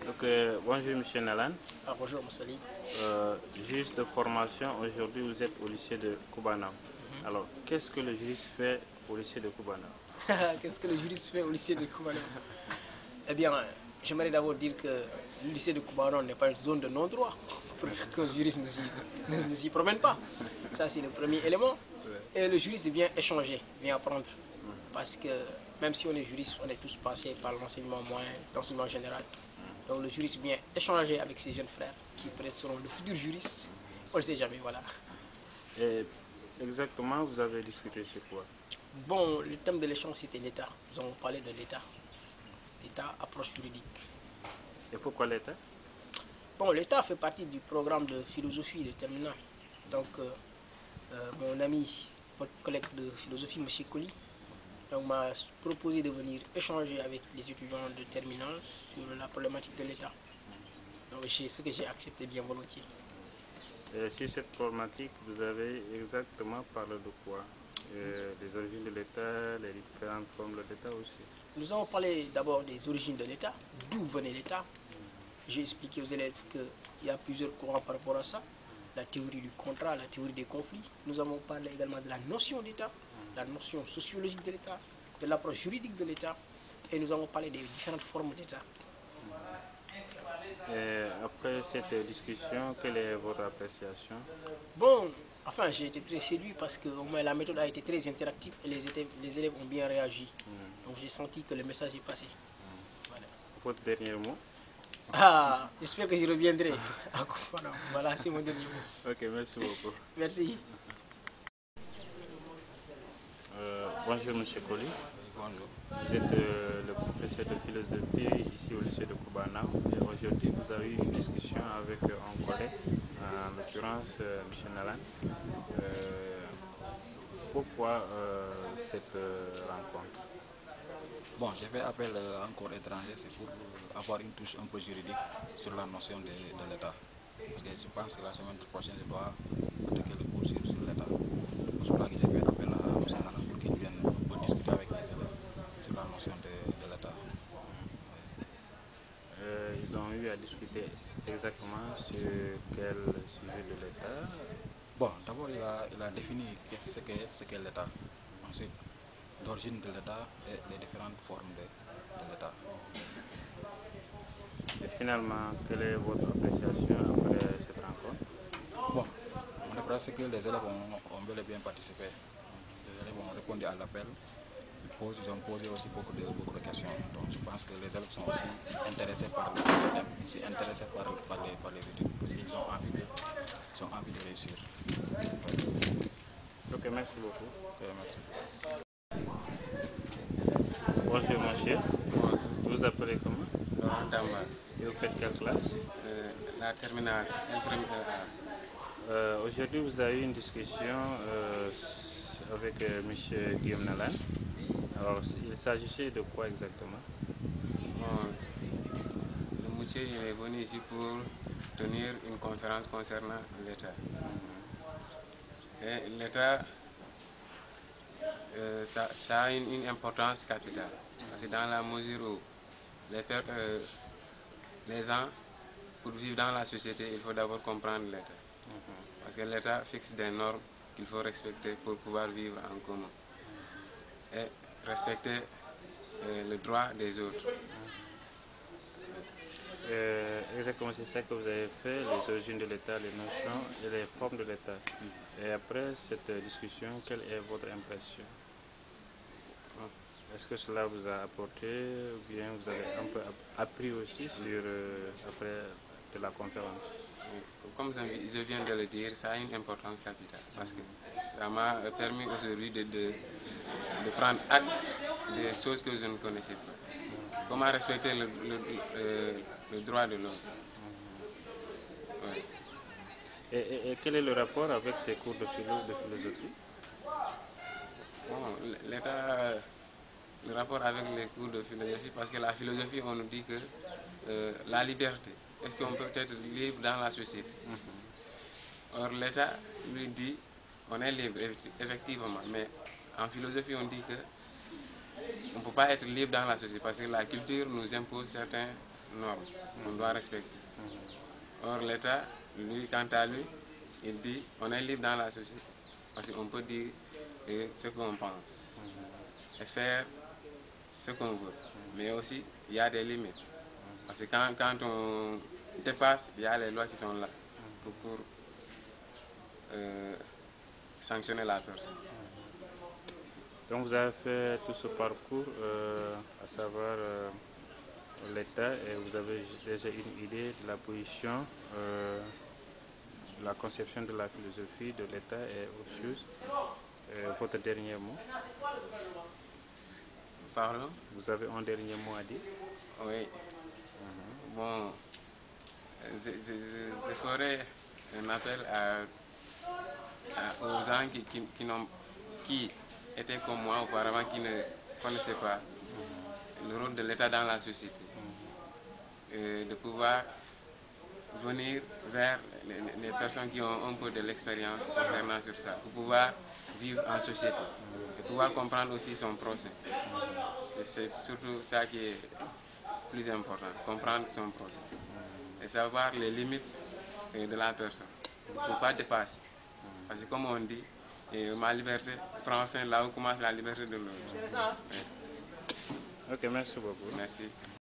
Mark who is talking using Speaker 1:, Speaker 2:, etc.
Speaker 1: Donc, bonjour Monsieur Nalan.
Speaker 2: Ah, bonjour Moussali.
Speaker 1: Juriste de formation, aujourd'hui vous êtes au lycée de Koubana. Alors, qu'est-ce que le juriste fait au lycée de Koubana?
Speaker 2: Qu'est-ce que le juriste fait au lycée de Koubana? Eh bien, j'aimerais d'abord dire que le lycée de Koubana n'est pas une zone de non-droit pour qu'un juriste ne s'y promène pas. Ça, c'est le premier élément. Et le juriste vient échanger, vient apprendre. Parce que même si on est juriste, on est tous passés par l'enseignement moyen, l'enseignement général. Donc le juriste vient échanger avec ses jeunes frères qui peut-être seront de futurs juristes. On ne sait jamais, voilà.
Speaker 1: Et exactement, vous avez discuté sur quoi?
Speaker 2: Bon, le thème de l'échange, c'était l'État. Nous avons parlé de l'État. L'État, approche juridique.
Speaker 1: Et pourquoi l'État?
Speaker 2: Bon, l'État fait partie du programme de philosophie de terminale. Donc, mon ami, votre collègue de philosophie, M. Colli, m'a proposé de venir échanger avec les étudiants de terminale sur la problématique de l'État. Donc, c'est ce que j'ai accepté bien volontiers.
Speaker 1: Et sur cette problématique, vous avez exactement parlé de quoi? Les origines de l'État, les différentes formes de l'État aussi.
Speaker 2: Nous avons parlé d'abord des origines de l'État, d'où venait l'État. J'ai expliqué aux élèves qu'il y a plusieurs courants par rapport à ça. La théorie du contrat, la théorie des conflits. Nous avons parlé également de la notion d'État, la notion sociologique de l'État, de l'approche juridique de l'État. Et nous avons parlé des différentes formes d'État.
Speaker 1: Et après cette discussion, quelle est votre appréciation?
Speaker 2: Bon, enfin, j'ai été très séduit parce que au moins la méthode a été très interactive et les élèves ont bien réagi. Donc j'ai senti que le message est passé. Voilà.
Speaker 1: Votre dernier mot?
Speaker 2: Ah, j'espère que j'y reviendrai. Voilà, c'est mon dernier mot.
Speaker 1: Ok, merci beaucoup.
Speaker 2: Merci.
Speaker 1: Bonjour Monsieur Colli.
Speaker 3: Bonjour.
Speaker 1: Vous êtes le professeur de philosophie ici au lycée de Koubana. Et aujourd'hui, vous avez eu une discussion avec un collègue, en l'occurrence M. Nalan. Pourquoi cette rencontre?
Speaker 3: Bon, j'ai fait appel à un corps étranger, c'est pour avoir une touche un peu juridique sur la notion de l'État. Parce que je pense que la semaine prochaine, je dois attaquer le cours sur l'État. C'est pour cela que j'ai fait appel à M. Nalan pour qu'il vienne un peu discuter avec les élèves sur la notion de l'État.
Speaker 1: Ils ont eu à discuter exactement sur quel sujet de l'État?
Speaker 3: Bon, d'abord, il a défini ce qu'est l'État. Ensuite, l'origine de l'État et les différentes formes de l'État.
Speaker 1: Et finalement, quelle est votre appréciation après cette rencontre?
Speaker 3: Bon, mon appréciation, c'est que les élèves ont bel et bien participé. Les élèves ont répondu à l'appel. Ils ont posé aussi beaucoup de questions. Donc je pense que les élèves sont aussi intéressés par le système, aussi intéressés par les études, parce qu'ils ont envie de réussir.
Speaker 1: Ok, merci beaucoup.
Speaker 3: Ok, merci.
Speaker 1: Bonjour monsieur.
Speaker 4: Bonjour.
Speaker 1: Vous vous appelez comment?
Speaker 4: Laurent Damba.
Speaker 1: Et vous faites quelle classe?
Speaker 4: La terminale,
Speaker 1: Aujourd'hui, vous avez eu une discussion avec M. Guillaume Nalan. Alors, il s'agissait de quoi exactement?
Speaker 4: Bon, le monsieur il est venu ici pour tenir une conférence concernant l'État. Et l'État, ça a une importance capitale. Parce que dans la mesure où les gens, pour vivre dans la société, il faut d'abord comprendre l'État. Parce que l'État fixe des normes qu'il faut respecter pour pouvoir vivre en commun. Et respecter le droit des autres.
Speaker 1: Exactement, c'est ça que vous avez fait, les origines de l'État, les notions et les formes de l'État. Et après cette discussion, quelle est votre impression? Est-ce que cela vous a apporté ou bien vous avez un peu appris aussi sur, après de la conférence?
Speaker 4: Comme je viens de le dire, ça a une importance capitale parce que ça m'a permis aujourd'hui de prendre acte des choses que je ne connaissais pas. Comment respecter le droit de l'autre. Ouais.
Speaker 1: Et quel est le rapport avec ces cours de philosophie?
Speaker 4: Bon, le rapport avec les cours de philosophie, parce que la philosophie, on nous dit que la liberté, est-ce qu'on peut être libre dans la société? Or, l'État lui dit, on est libre, effectivement, mais en philosophie, on dit que on ne peut pas être libre dans la société, parce que la culture nous impose certains normes qu'on doit respecter. Or, l'État, lui, quant à lui, il dit on est libre dans la société. Parce qu'on peut dire ce qu'on pense et faire ce qu'on veut. Mais aussi, il y a des limites. Parce que quand on dépasse, il y a les lois qui sont là pour sanctionner la personne.
Speaker 1: Donc vous avez fait tout ce parcours, à savoir l'État, et vous avez déjà une idée de la position, la conception de la philosophie de l'État et autres choses. Votre dernier mot?
Speaker 4: Pardon?
Speaker 1: Vous avez un dernier mot à dire?
Speaker 4: Oui. Bon, je ferai un appel aux gens qui étaient comme moi auparavant, qui ne connaissaient pas le rôle de l'État dans la société, de pouvoir venir vers les personnes qui ont un peu de l'expérience concernant sur ça, pour pouvoir vivre en société, et pouvoir comprendre aussi son procès. Et c'est surtout ça qui est plus important, comprendre son procès et savoir les limites de la personne. Il ne faut pas dépasser. Parce que comme on dit, ma liberté prend fin là où commence la liberté de l'autre.
Speaker 1: Ok, merci beaucoup.
Speaker 4: Merci.